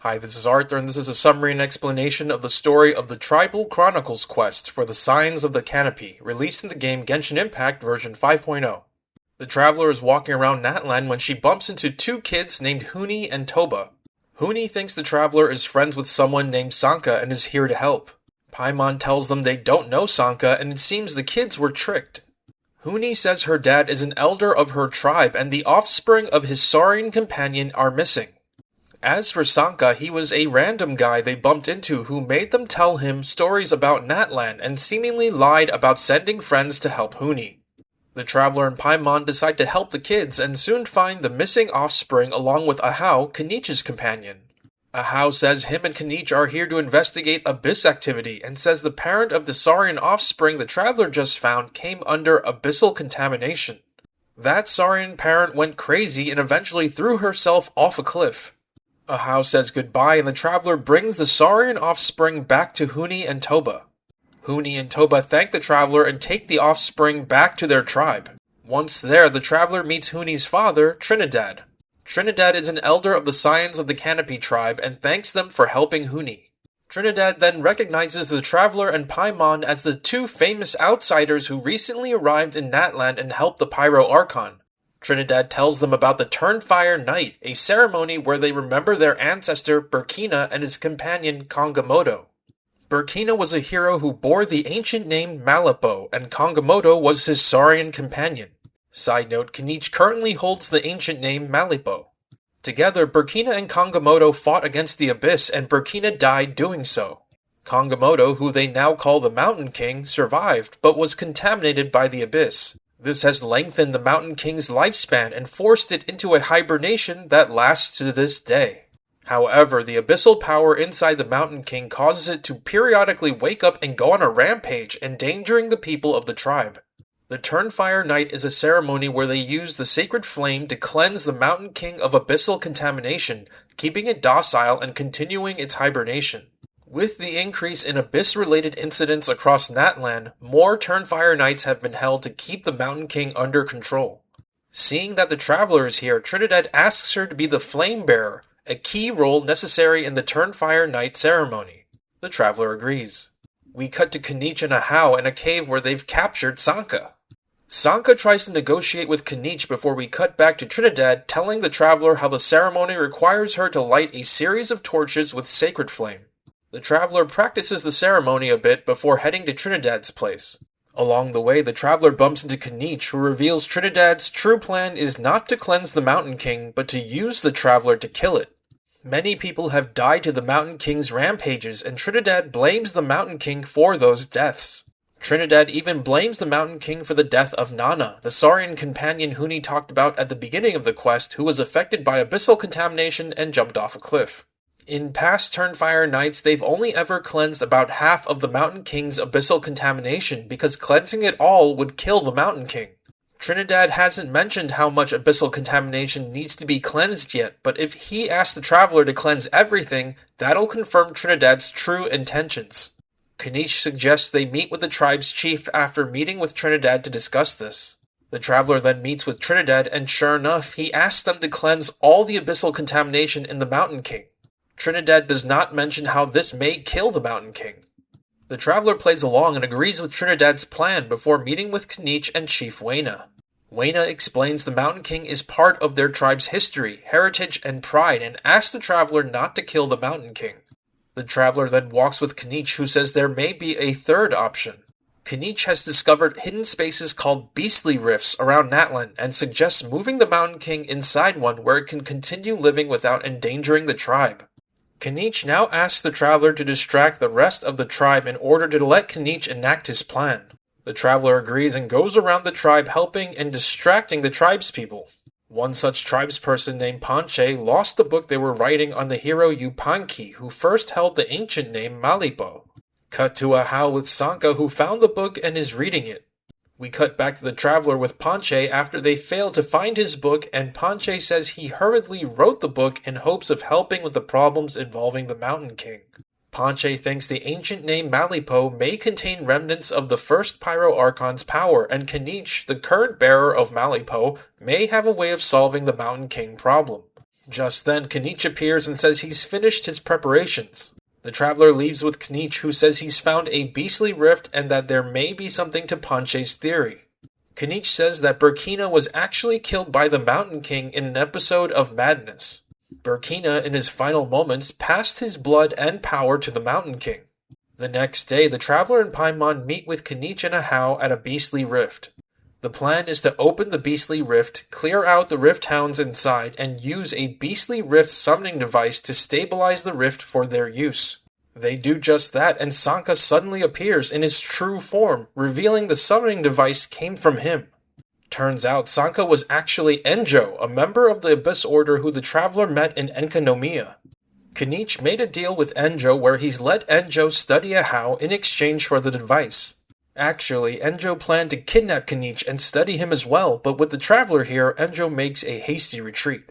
Hi, this is Arthur, and this is a summary and explanation of the story of the Tribal Chronicles quest for the Scions of the Canopy, released in the game Genshin Impact version 5.0. The traveler is walking around Natlan when she bumps into two kids named Huni and Toba. Huni thinks the traveler is friends with someone named Sanka and is here to help. Paimon tells them they don't know Sanka, and it seems the kids were tricked. Huni says her dad is an elder of her tribe and the offspring of his Saurian companion are missing. As for Sanka, he was a random guy they bumped into who made them tell him stories about Natlan and seemingly lied about sending friends to help Huni. The traveler and Paimon decide to help the kids and soon find the missing offspring along with Ahau, Kenich's companion. Ahau says him and Kenich are here to investigate abyss activity and says the parent of the Saurian offspring the traveler just found came under abyssal contamination. That Saurian parent went crazy and eventually threw herself off a cliff. Ahau says goodbye and the traveler brings the Saurian offspring back to Huni and Toba. Huni and Toba thank the traveler and take the offspring back to their tribe. Once there, the traveler meets Huni's father, Trinidad. Trinidad is an elder of the Scions of the Canopy tribe and thanks them for helping Huni. Trinidad then recognizes the traveler and Paimon as the two famous outsiders who recently arrived in Natlan and helped the Pyro Archon. Trinidad tells them about the Turnfire Night, a ceremony where they remember their ancestor Burkina and his companion Kongamoto. Burkina was a hero who bore the ancient name Malipo, and Kongamoto was his Saurian companion. Side note, Kenich currently holds the ancient name Malipo. Together, Burkina and Kongamoto fought against the Abyss, and Burkina died doing so. Kongamoto, who they now call the Mountain King, survived, but was contaminated by the Abyss. This has lengthened the Mountain King's lifespan and forced it into a hibernation that lasts to this day. However, the abyssal power inside the Mountain King causes it to periodically wake up and go on a rampage, endangering the people of the tribe. The Turnfire Night is a ceremony where they use the sacred flame to cleanse the Mountain King of abyssal contamination, keeping it docile and continuing its hibernation. With the increase in abyss-related incidents across Natlan, more Turnfire Nights have been held to keep the Mountain King under control. Seeing that the traveler is here, Trinidad asks her to be the Flame Bearer, a key role necessary in the Turnfire Night ceremony. The traveler agrees. We cut to Kenich and Ahau in a cave where they've captured Sanka. Sanka tries to negotiate with Kenich before we cut back to Trinidad, telling the traveler how the ceremony requires her to light a series of torches with sacred flame. The traveler practices the ceremony a bit before heading to Trinidad's place. Along the way, the traveler bumps into Kenich, who reveals Trinidad's true plan is not to cleanse the Mountain King, but to use the traveler to kill it. Many people have died to the Mountain King's rampages, and Trinidad blames the Mountain King for those deaths. Trinidad even blames the Mountain King for the death of Nana, the Saurian companion Huni talked about at the beginning of the quest, who was affected by abyssal contamination and jumped off a cliff. In past Turnfire Nights, they've only ever cleansed about half of the Mountain King's abyssal contamination because cleansing it all would kill the Mountain King. Trinidad hasn't mentioned how much abyssal contamination needs to be cleansed yet, but if he asks the traveler to cleanse everything, that'll confirm Trinidad's true intentions. Kenich suggests they meet with the tribe's chief after meeting with Trinidad to discuss this. The traveler then meets with Trinidad, and sure enough, he asks them to cleanse all the abyssal contamination in the Mountain King. Trinidad does not mention how this may kill the Mountain King. The traveler plays along and agrees with Trinidad's plan before meeting with Kenich and Chief Wayna. Wayna explains the Mountain King is part of their tribe's history, heritage, and pride and asks the traveler not to kill the Mountain King. The traveler then walks with Kenich, who says there may be a third option. Kenich has discovered hidden spaces called Beastly Rifts around Natlan and suggests moving the Mountain King inside one where it can continue living without endangering the tribe. Kenich now asks the traveler to distract the rest of the tribe in order to let Kenich enact his plan. The traveler agrees and goes around the tribe helping and distracting the tribespeople. One such tribesperson named Panche lost the book they were writing on the hero Yupanqui, who first held the ancient name Malipo. Cut to Ahau with Sanka, who found the book and is reading it. We cut back to the traveler with Panche after they fail to find his book, and Panche says he hurriedly wrote the book in hopes of helping with the problems involving the Mountain King. Panche thinks the ancient name Malipo may contain remnants of the first Pyro Archon's power, and Kenich, the current bearer of Malipo, may have a way of solving the Mountain King problem. Just then, Canich appears and says he's finished his preparations. The traveler leaves with Canich, who says he's found a beastly rift and that there may be something to Ponche's theory. Canich says that Burkina was actually killed by the Mountain King in an episode of Madness. Burkina, in his final moments, passed his blood and power to the Mountain King. The next day, the traveler and Paimon meet with Canich and Ahau at a beastly rift. The plan is to open the beastly rift, clear out the rift hounds inside, and use a beastly rift summoning device to stabilize the rift for their use. They do just that, and Sanka suddenly appears in his true form, revealing the summoning device came from him. Turns out Sanka was actually Enjo, a member of the Abyss Order who the traveler met in Enkanomiya. Canich made a deal with Enjo where he's let Enjo study Ahau in exchange for the device. Actually, Enjo planned to kidnap Canich and study him as well, but with the traveler here, Enjo makes a hasty retreat.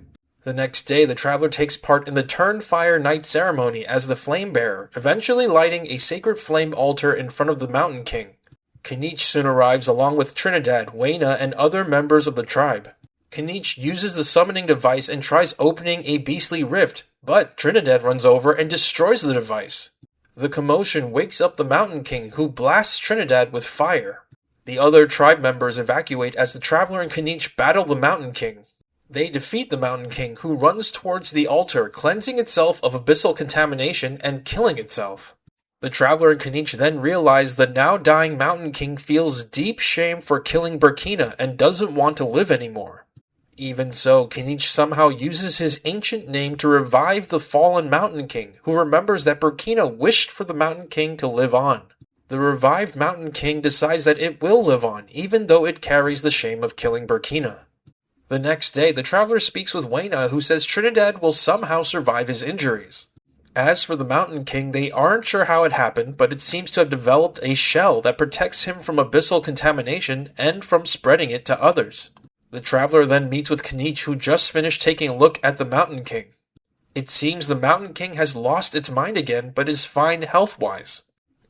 The next day, the traveler takes part in the Turnfire Night ceremony as the Flame Bearer, eventually lighting a sacred flame altar in front of the Mountain King. Canich soon arrives along with Trinidad, Wayna, and other members of the tribe. Canich uses the summoning device and tries opening a beastly rift, but Trinidad runs over and destroys the device. The commotion wakes up the Mountain King, who blasts Trinidad with fire. The other tribe members evacuate as the traveler and Canich battle the Mountain King. They defeat the Mountain King, who runs towards the altar, cleansing itself of abyssal contamination and killing itself. The traveler and Canich then realize the now dying Mountain King feels deep shame for killing Burkina and doesn't want to live anymore. Even so, Canich somehow uses his ancient name to revive the fallen Mountain King, who remembers that Burkina wished for the Mountain King to live on. The revived Mountain King decides that it will live on, even though it carries the shame of killing Burkina. The next day, the traveler speaks with Wayna, who says Trinidad will somehow survive his injuries. As for the Mountain King, they aren't sure how it happened, but it seems to have developed a shell that protects him from abyssal contamination and from spreading it to others. The traveler then meets with Canich, who just finished taking a look at the Mountain King. It seems the Mountain King has lost its mind again, but is fine health-wise.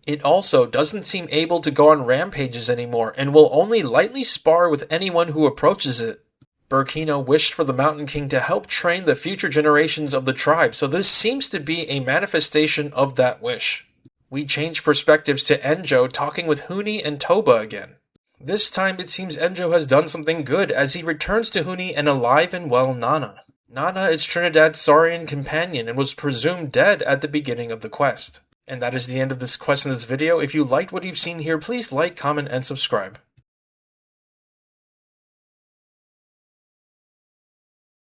It also doesn't seem able to go on rampages anymore, and will only lightly spar with anyone who approaches it. Burkina wished for the Mountain King to help train the future generations of the tribe, so this seems to be a manifestation of that wish. We change perspectives to Enjo talking with Huni and Toba again. This time it seems Enjo has done something good as he returns to Huni an alive and well Nana. Nana is Trinidad's Saurian companion and was presumed dead at the beginning of the quest. And that is the end of this quest in this video. If you liked what you've seen here, please like, comment, and subscribe.